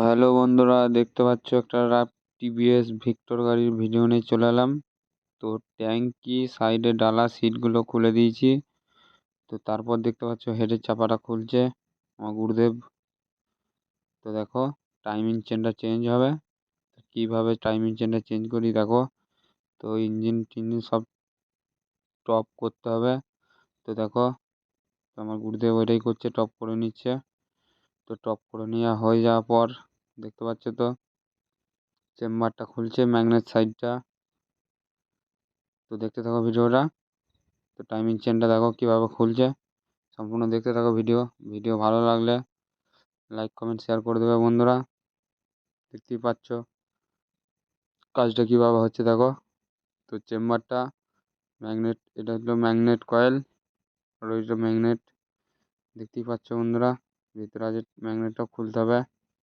Hello বন্ধুরা, দেখতে পাচ্ছ একটা টিভিএস ভিক্টর গাড়ির ভিডিও নিয়ে চলে এলাম। তো ট্যাঙ্কি সাইডে ডালা সিটগুলো খুলে দিয়েছি। তো তারপর দেখতে পাচ্ছ হেডের চাপাটা খুলছে আমার গুরুদেব। তো দেখো টাইমিং চেনটা চেঞ্জ হবে। কিভাবে টাইমিং চেনটা চেঞ্জ করি দেখো। তো ইঞ্জিন টিঞ্জিন সব টপ করতে হবে। তো দেখো, তো আমার গুরুদেব ওইটাই করছে, টপ করে নিচ্ছে। তো টপ করে নেওয়া হয়ে যাওয়ার পর দেখতে পাচ্ছ তো চেম্বারটা খুলছে, ম্যাগনেট সাইডটা। তো দেখতে থাকো ভিডিওটা। তো টাইমিং চেনটা দেখো কিভাবে খুলছে, সম্পূর্ণ দেখতে থাকো ভিডিও। ভিডিও ভালো লাগলে লাইক কমেন্ট শেয়ার করে দেবে বন্ধুরা। দেখতেই পাচ্ছ কাজটা কিভাবে হচ্ছে দেখো। তো চেম্বারটা ম্যাগনেট, এটা হলো ম্যাগনেট কয়েল, আর ওইটা ম্যাগনেট। দেখতেই পাচ্ছ বন্ধুরা, ভিতরে আছে ম্যাগনেটটা খুলতে হবে।